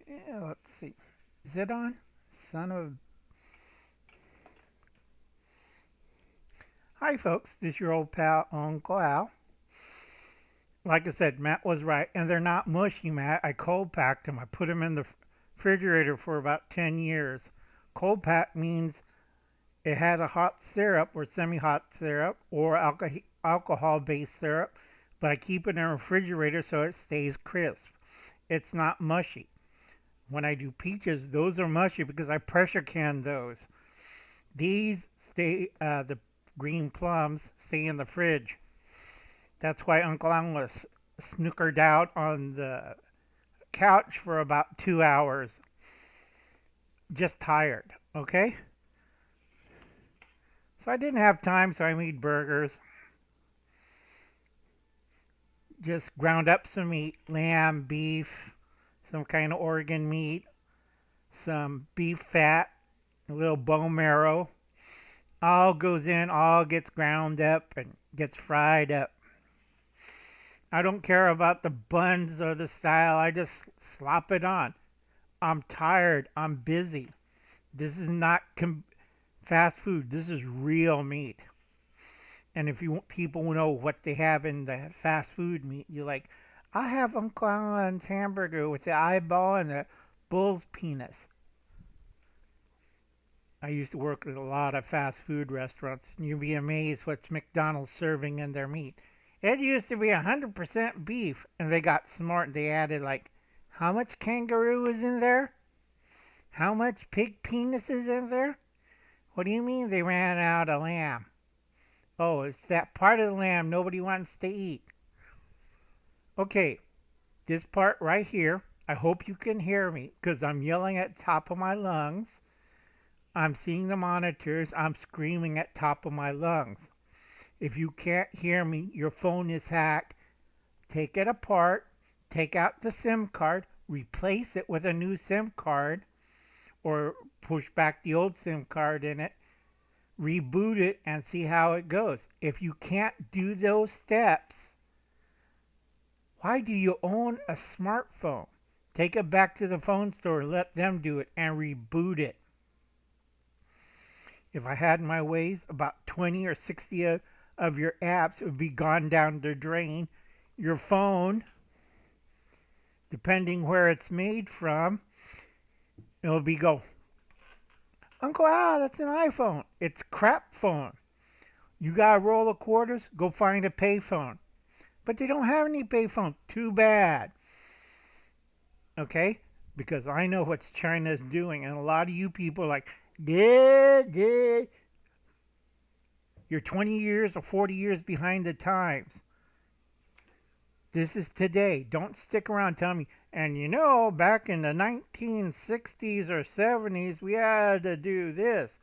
Yeah, let's see. Is it on? Son of. Hi, folks. This is your old pal, Uncle Al. Like I said, Matt was right. And they're not mushy, Matt. I cold packed them. I put them in the refrigerator for about 10 years. Cold pack means it had a hot syrup or semi hot syrup or alcohol based syrup, but I keep it in a refrigerator so it stays crisp. It's not mushy. When I do peaches, those are mushy because I pressure can those. These stay, the green plums stay in the fridge. That's why Uncle Ang was snookered out on the couch for about 2 hours, just tired. Okay? So I didn't have time, so I made burgers. Just ground up some meat, lamb, beef, some kind of organ meat, some beef fat, a little bone marrow. All goes in, all gets ground up and gets fried up. I don't care about the buns or the style. I just slop it on. I'm tired. I'm busy. This is not fast food. This is real meat. And if you want people to know what they have in the fast food meat, you're like, I have Uncle Alan's hamburger with the eyeball and the bull's penis. I used to work at a lot of fast food restaurants, and you'd be amazed what's McDonald's serving in their meat. It used to be 100% beef, and they got smart. They added, like, how much kangaroo is in there? How much pig penis is in there? What do you mean they ran out of lamb? Oh, it's that part of the lamb nobody wants to eat. Okay, this part right here, I hope you can hear me because I'm yelling at the top of my lungs. I'm seeing the monitors. I'm screaming at top of my lungs. If you can't hear me, your phone is hacked. Take it apart. Take out the SIM card. Replace it with a new SIM card or push back the old SIM card in it. Reboot it and see how it goes. If you can't do those steps, why do you own a smartphone? Take it back to the phone store, let them do it, and reboot it. If I had my ways, about 20 or 60 of your apps would be gone down the drain. Your phone, depending where it's made from, it'll be go, Uncle Al, that's an iPhone. It's crap phone. You got to roll the quarters, go find a payphone. But they don't have any payphone. Too bad. Okay? Because I know what China's doing, and a lot of you people are like, yeah. You're 20 years or 40 years behind the times. This is today. Don't stick around telling me, and you know, back in the 1960s or 70s, we had to do this.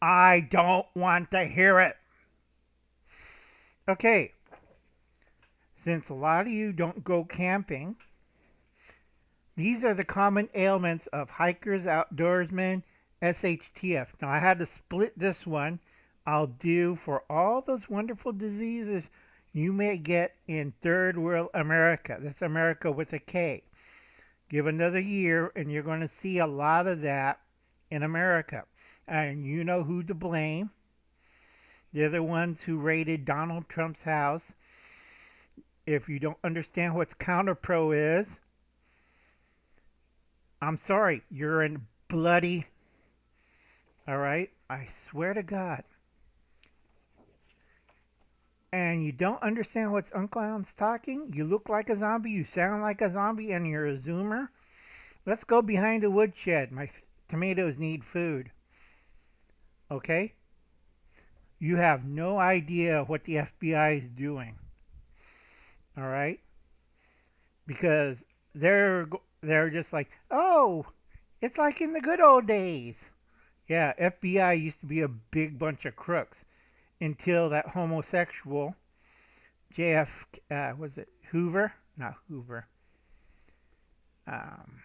I don't want to hear it. Okay, since a lot of you don't go camping, these are the common ailments of hikers, outdoorsmen, SHTF. Now, I had to split this one. I'll do for all those wonderful diseases you may get in third world America. That's America with a K. Give another year, and you're going to see a lot of that in America. And you know who to blame. They're the ones who raided Donald Trump's house. If you don't understand what counterpro is, I'm sorry, you're in bloody. All right? I swear to God. And you don't understand what's Uncle Alan's talking? You look like a zombie, you sound like a zombie, and you're a zoomer? Let's go behind the woodshed. My tomatoes need food. Okay? You have no idea what the FBI is doing. All right? Because they're just like, "Oh, it's like in the good old days." Yeah, FBI used to be a big bunch of crooks until that homosexual JF was it Hoover? Not Hoover. Um,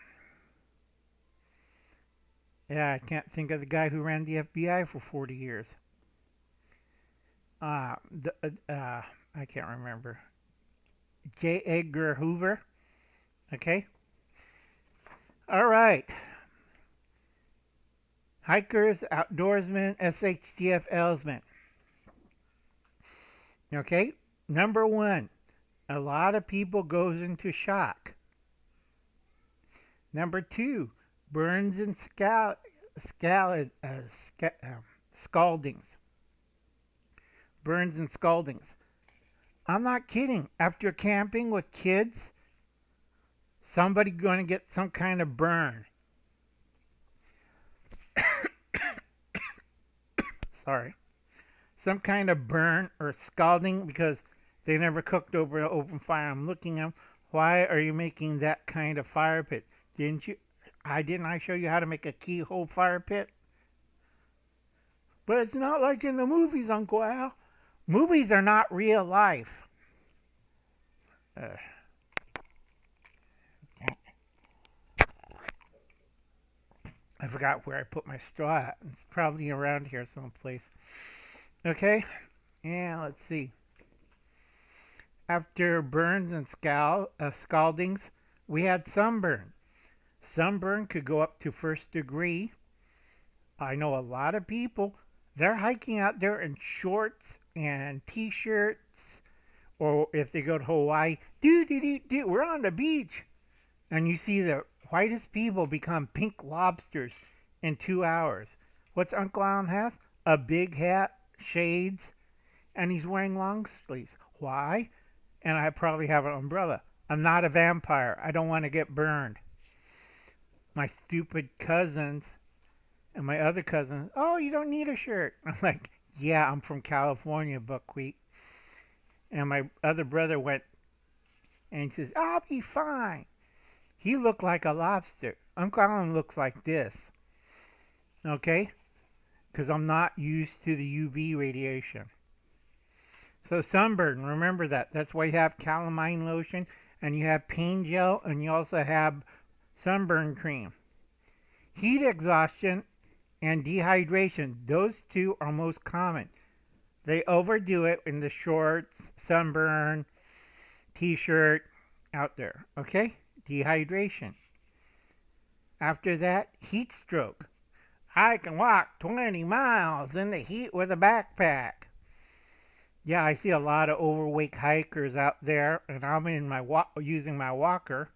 yeah, I can't think of the guy who ran the FBI for 40 years. I can't remember. J. Edgar Hoover. Okay. All right. Hikers, outdoorsmen, SHTF Ailments. Okay. Number one, a lot of people goes into shock. Number two, burns and scaldings. Burns and scaldings. I'm not kidding. After camping with kids, somebody going to get some kind of burn. Sorry. Some kind of burn or scalding because they never cooked over an open fire. I'm looking at them. Why are you making that kind of fire pit? Didn't you? Didn't I show you how to make a keyhole fire pit? But it's not like in the movies, Uncle Al. Movies are not real life. I forgot where I put my straw at. It's probably around here someplace. Okay? Yeah, let's see. After burns and scaldings, we had sunburn. Sunburn could go up to first degree. I know a lot of people, they're hiking out there in shorts and t-shirts, or if they go to Hawaii, we're on the beach. And you see the whitest people become pink lobsters in 2 hours. What's Uncle Alan has? A big hat, shades, and he's wearing long sleeves. Why? And I probably have an umbrella. I'm not a vampire. I don't want to get burned. My stupid cousins and my other cousins, oh, you don't need a shirt. I'm like, yeah, I'm from California, buckwheat. And my other brother went and he says, I'll be fine. He looked like a lobster. Uncle Alan looks like this. Okay? Because I'm not used to the UV radiation. So sunburn, remember that. That's why you have calamine lotion and you have pain gel and you also have sunburn cream. Heat exhaustion and dehydration, those two are most common. They overdo it in the shorts, sunburn, t-shirt, out there. Okay? Dehydration. After that, heat stroke. I can walk 20 miles in the heat with a backpack. Yeah, I see a lot of overweight hikers out there, and I'm in my using my walker,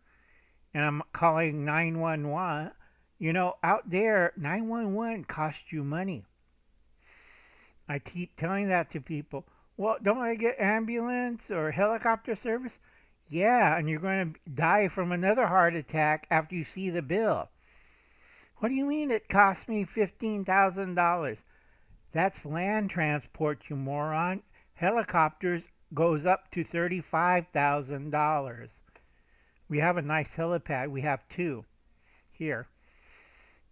and I'm calling 911. You know, out there, 911 costs you money. I keep telling that to people. Well, don't I get ambulance or helicopter service? Yeah, and you're going to die from another heart attack after you see the bill. What do you mean it cost me $15,000? That's land transport, you moron. Helicopters goes up to $35,000. We have a nice helipad. We have two here.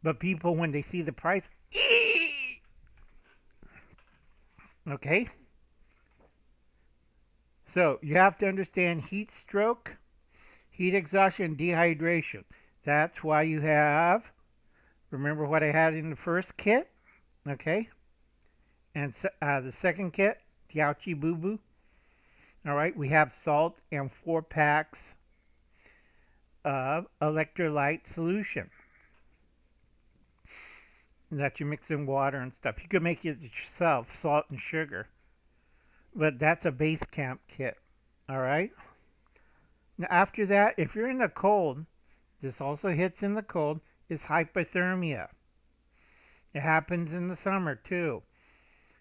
But people, when they see the price, okay? So you have to understand heat stroke, heat exhaustion, dehydration. That's why you have, remember what I had in the first kit? Okay? And the second kit, the ouchie boo boo. All right, we have salt and 4 packs of electrolyte solution that you mix in water and stuff. You could make it yourself, salt and sugar. But that's a base camp kit. All right? Now, after that, if you're in the cold, this also hits in the cold, is hypothermia. It happens in the summer, too.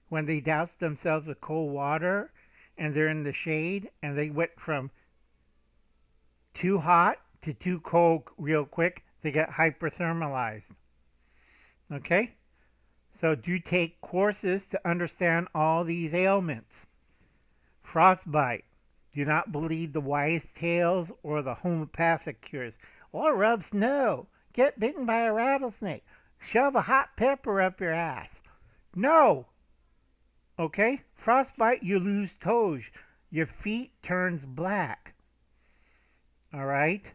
When they douse themselves with cold water and they're in the shade and they went from too hot to too cold real quick, they get hyperthermalized. Okay? So do take courses to understand all these ailments. Frostbite. Do not believe the wise tales or the homeopathic cures. Or rubs, no. Get bitten by a rattlesnake. Shove a hot pepper up your ass. No. Okay? Frostbite, you lose toes. Your feet turns black. All right?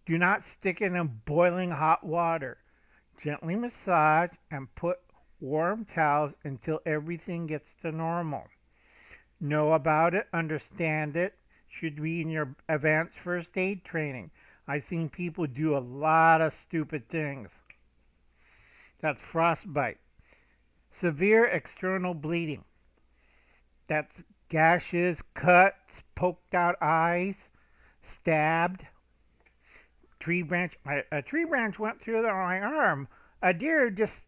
Do not stick it in boiling hot water. Gently massage and put warm towels until everything gets to normal. Know about it, understand it, should be in your advanced first aid training. I've seen people do a lot of stupid things. That's frostbite. Severe external bleeding. That's gashes, cuts, poked out eyes, stabbed. Tree branch. A tree branch went through my arm. A deer just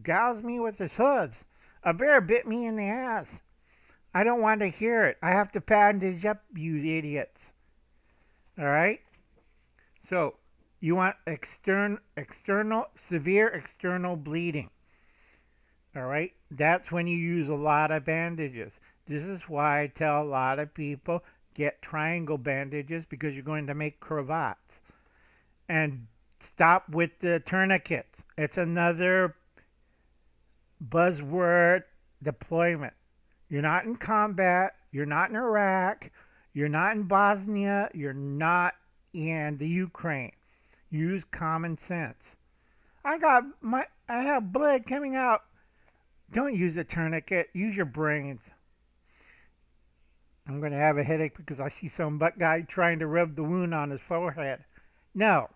gouged me with his hooves. A bear bit me in the ass. I don't want to hear it. I have to bandage up, you idiots. All right? So, you want severe external bleeding. All right? That's when you use a lot of bandages. This is why I tell a lot of people get triangle bandages because you're going to make cravats. And stop with the tourniquets. It's another buzzword deployment. You're not in combat. You're not in Iraq. You're not in Bosnia. You're not in the Ukraine. Use common sense. I have blood coming out. Don't use a tourniquet. Use your brains. I'm going to have a headache because I see some butt guy trying to rub the wound on his forehead. No.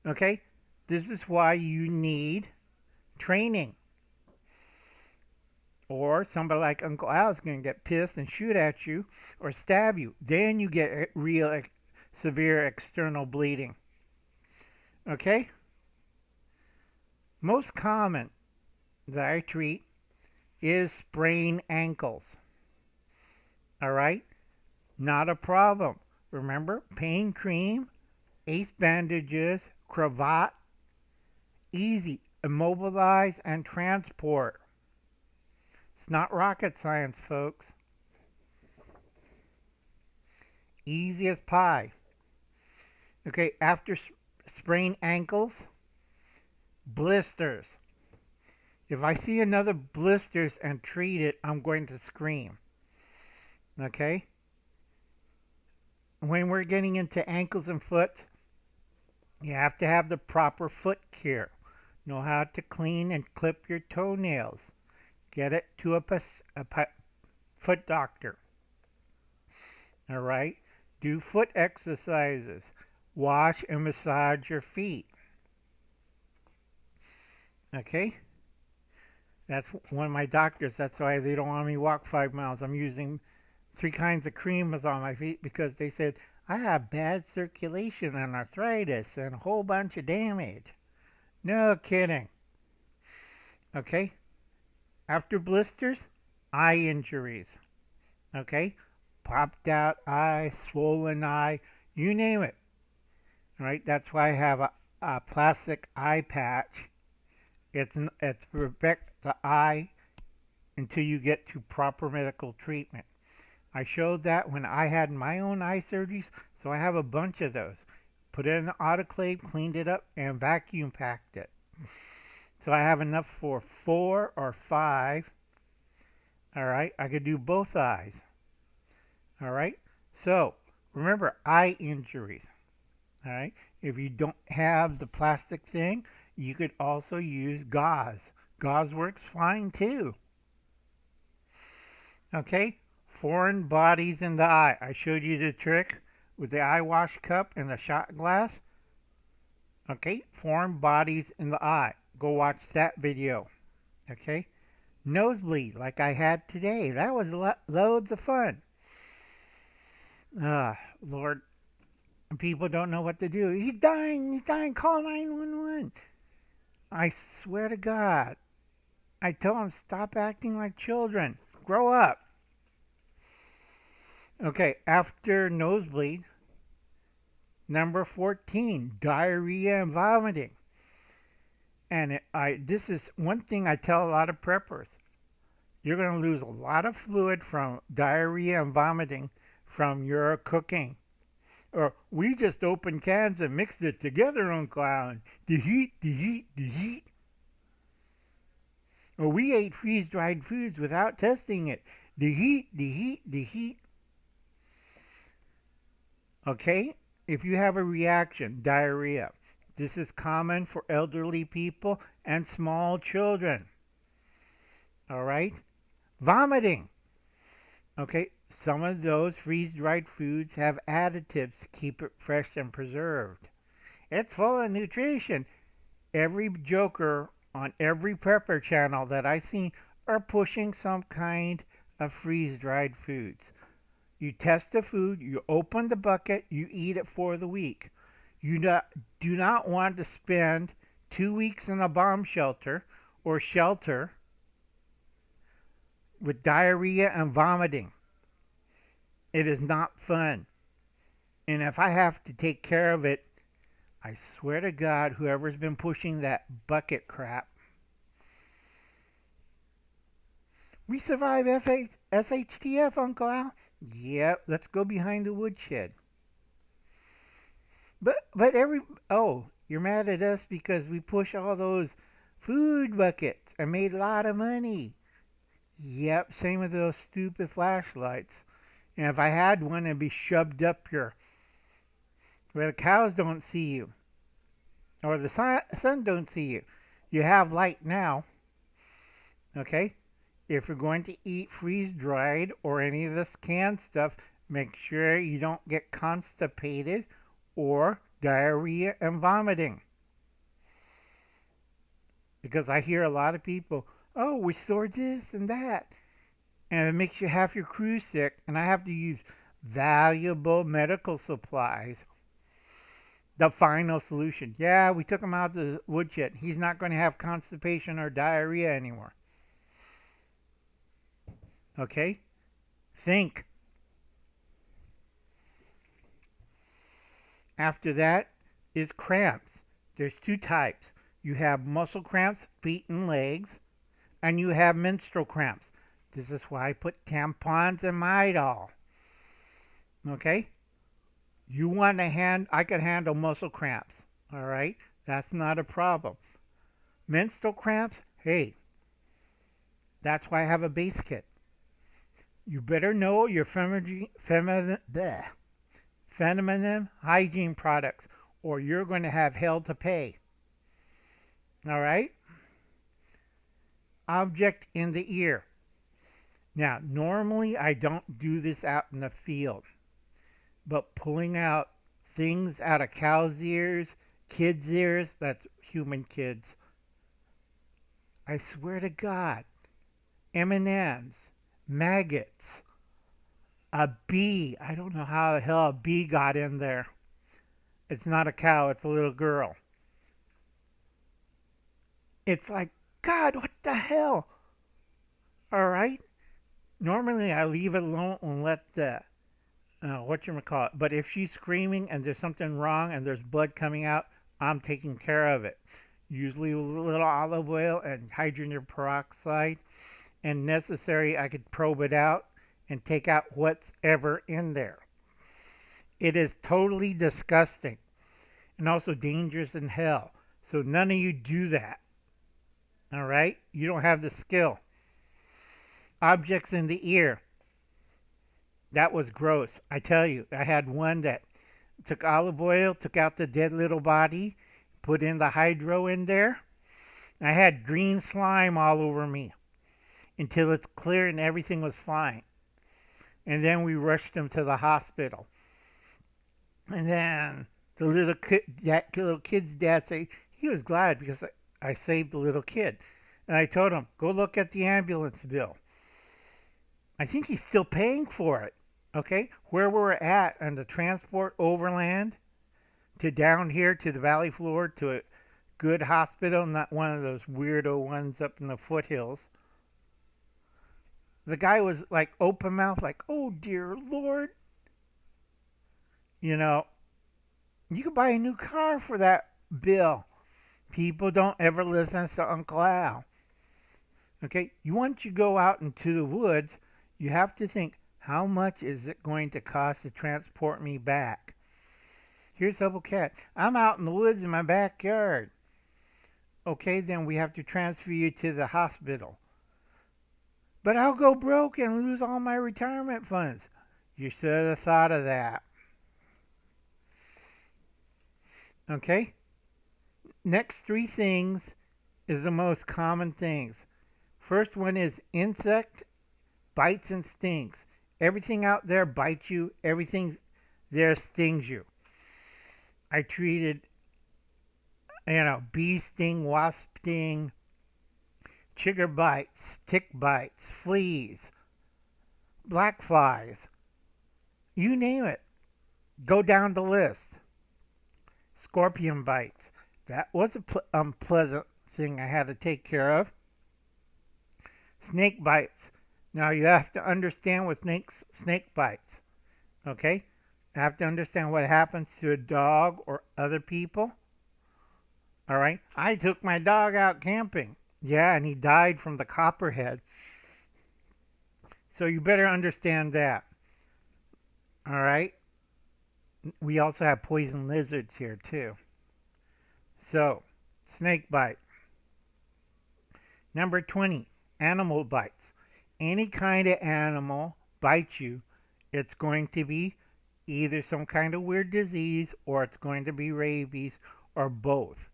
Okay? This is why you need training. Or somebody like Uncle Al's going to get pissed and shoot at you or stab you. Then you get real severe external bleeding. Okay? Most common that I treat is sprained ankles. All right? Not a problem. Remember, pain cream, ace bandages, cravat, easy, immobilize, and transport. It's not rocket science, folks. Easy as pie. Okay, after sprained ankles, blisters. If I see another blisters and treat it, I'm going to scream. Okay? When we're getting into ankles and foot, you have to have the proper foot care. Know how to clean and clip your toenails. Get it to a foot doctor. All right? Do foot exercises. Wash and massage your feet. Okay? That's one of my doctors. That's why they don't want me to walk 5 miles. I'm using 3 kinds of creams on my feet because they said I have bad circulation and arthritis and a whole bunch of damage. No kidding. Okay? After blisters, eye injuries. Okay? Popped out eye, swollen eye, you name it. All right? That's why I have a plastic eye patch. It's to protect the eye until you get to proper medical treatment. I showed that when I had my own eye surgeries, so I have a bunch of those. Put it in an autoclave, cleaned it up, and vacuum packed it. So I have enough for 4 or 5. All right, I could do both eyes. All right, so remember eye injuries. All right, if you don't have the plastic thing, you could also use gauze. Gauze works fine too. Okay, foreign bodies in the eye. I showed you the trick with the eye wash cup and the shot glass. Okay, foreign bodies in the eye. Go watch that video. Okay, nosebleed like I had today. That was loads of fun. Lord, people don't know what to do. He's dying, call 911. I swear to God. I tell them stop acting like children. Grow up. Okay, after nosebleed, number 14, diarrhea and vomiting. And this is one thing I tell a lot of preppers. You're going to lose a lot of fluid from diarrhea and vomiting from your cooking. Or we just opened cans and mixed it together, Uncle Alan. The heat. Or we ate freeze-dried foods without testing it. The heat. Okay? If you have a reaction, diarrhea, this is common for elderly people and small children. All right? Vomiting. Okay? Some of those freeze-dried foods have additives to keep it fresh and preserved. It's full of nutrition. Every joker on every prepper channel that I see are pushing some kind of freeze-dried foods. You test the food, you open the bucket, you eat it for the week. Do not want to spend 2 weeks in a bomb shelter or shelter with diarrhea and vomiting. It is not fun. And if I have to take care of it, I swear to God, whoever's been pushing that bucket crap. We survive SHTF, Uncle Al. Yep, let's go behind the woodshed. You're mad at us because we push all those food buckets and made a lot of money. Yep, same with those stupid flashlights. And if I had one, it'd be shoved up here where the cows don't see you or the sun don't see you. You have light now. Okay? If you're going to eat freeze-dried or any of this canned stuff, make sure you don't get constipated or diarrhea and vomiting. Because I hear a lot of people, oh, we stored this and that. And it makes you half your crew sick, and I have to use valuable medical supplies. The final solution. Yeah, we took him out to the woodshed. He's not going to have constipation or diarrhea anymore. Okay? Think. After that is cramps. There's 2 types. You have muscle cramps, feet and legs, and you have menstrual cramps. This is why I put tampons in my doll. Okay? You want to I can handle muscle cramps. All right? That's not a problem. Menstrual cramps, hey, that's why I have a base kit. You better know your feminine hygiene products, or you're going to have hell to pay. All right? Object in the ear. Now, normally I don't do this out in the field, but pulling out things out of cows' ears, kids' ears, that's human kids. I swear to God, M&Ms, maggots, a bee. I don't know how the hell a bee got in there. It's not a cow, it's a little girl. It's like, God, what the hell? All right? Normally I leave it alone and let the, whatchamacallit. But if she's screaming and there's something wrong and there's blood coming out, I'm taking care of it. Usually with a little olive oil and hydrogen peroxide. And necessary, I could probe it out and take out what's ever in there. It is totally disgusting and also dangerous in hell. So none of you do that. All right? You don't have the skill. Objects in the ear. That was gross. I tell you, I had one that took olive oil, took out the dead little body, put in the hydro in there. I had green slime all over me until it's clear and everything was fine. And then we rushed him to the hospital. And then the little kid's dad said he was glad because I saved the little kid. And I told him, go look at the ambulance bill. I think he's still paying for it. Okay? Where we're at on the transport overland to down here to the valley floor to a good hospital, not one of those weirdo ones up in the foothills. The guy was like open mouth, like, oh dear Lord. You know, you could buy a new car for that bill. People don't ever listen to Uncle Al. Okay? Once you go out into the woods, you have to think, how much is it going to cost to transport me back? Here's Double Cat. I'm out in the woods in my backyard. Okay, then we have to transfer you to the hospital. But I'll go broke and lose all my retirement funds. You should have thought of that. Okay? Next 3 things is the most common things. First one is insect bites and stings. Everything out there bites you. Everything there stings you. I treated, bee sting, wasp sting, chigger bites, tick bites, fleas, black flies, you name it. Go down the list. Scorpion bites. That was a unpleasant thing I had to take care of. Snake bites. Now you have to understand with snake bites. Okay? You have to understand what happens to a dog or other people. All right? I took my dog out camping. Yeah, and he died from the copperhead. So you better understand that. All right? We also have poison lizards here too. So, snake bite. Number 20, animal bites. Any kind of animal bites you, it's going to be either some kind of weird disease or it's going to be rabies or both.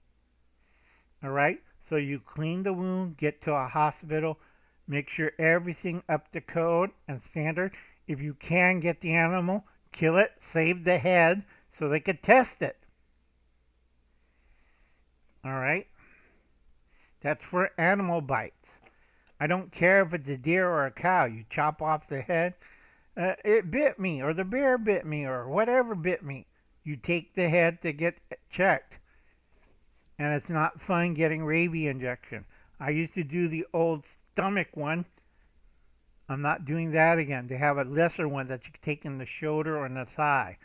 All right? So you clean the wound, get to a hospital, make sure everything up to code and standard. If you can get the animal, kill it, save the head so they could test it. All right? That's for animal bites. I don't care if it's a deer or a cow. You chop off the head. It bit me, or the bear bit me, or whatever bit me. You take the head to get checked. And it's not fun getting rabies injection. I used to do the old stomach one. I'm not doing that again. They have a lesser one that you can take in the shoulder or in the thigh.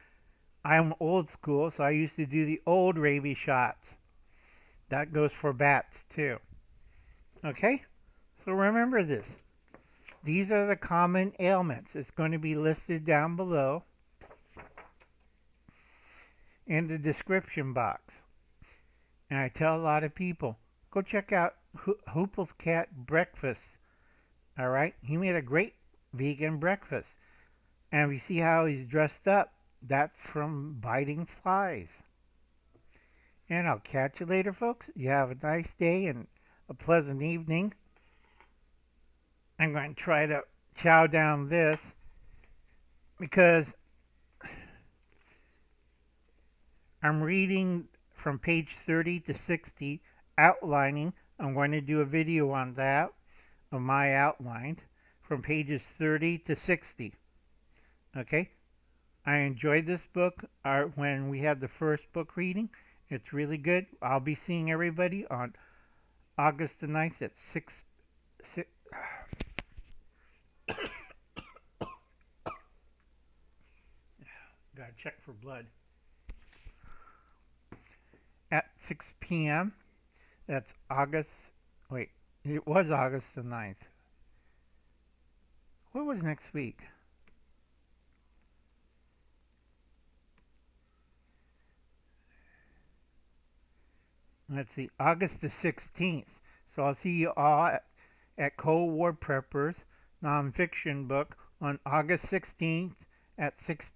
I'm old school, so I used to do the old rabies shots. That goes for bats too. Okay? So remember this. These are the common ailments. It's going to be listed down below in the description box. And I tell a lot of people, go check out Hoople's Cat Breakfast. All right? He made a great vegan breakfast. And if you see how he's dressed up, that's from biting flies. And I'll catch you later, folks. You have a nice day and a pleasant evening. I'm going to try to chow down this because I'm reading from page 30 to 60, outlining. I'm going to do a video on that, of my outline, from pages 30 to 60. Okay? I enjoyed this book when we had the first book reading. It's really good. I'll be seeing everybody on August the 9th at 6 gotta check for blood. At 6 p.m. That's it was August the 9th. What was next week? Let's see, August the 16th. So I'll see you all at Cold War Preppers nonfiction book on August 16th at 6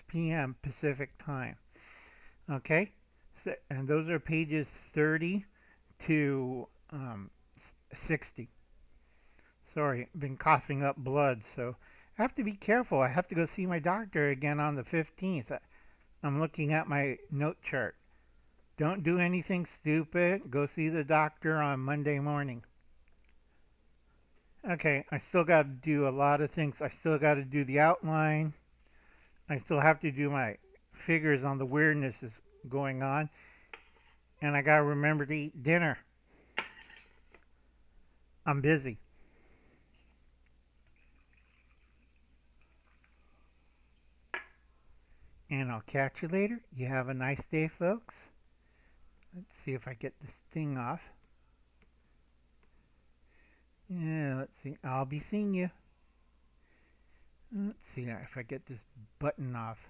p.m. Pacific time. Okay? So, and those are pages 30 to 60. Sorry, I've been coughing up blood, so I have to be careful. I have to go see my doctor again on the 15th. I'm looking at my note chart. Don't do anything stupid. Go see the doctor on Monday morning. Okay, I still got to do a lot of things. I still got to do the outline. I still have to do my figures on the weirdness that's going on. And I got to remember to eat dinner. I'm busy. And I'll catch you later. You have a nice day, folks. Let's see if I get this thing off. Yeah, let's see. I'll be seeing you. Let's see if I get this button off.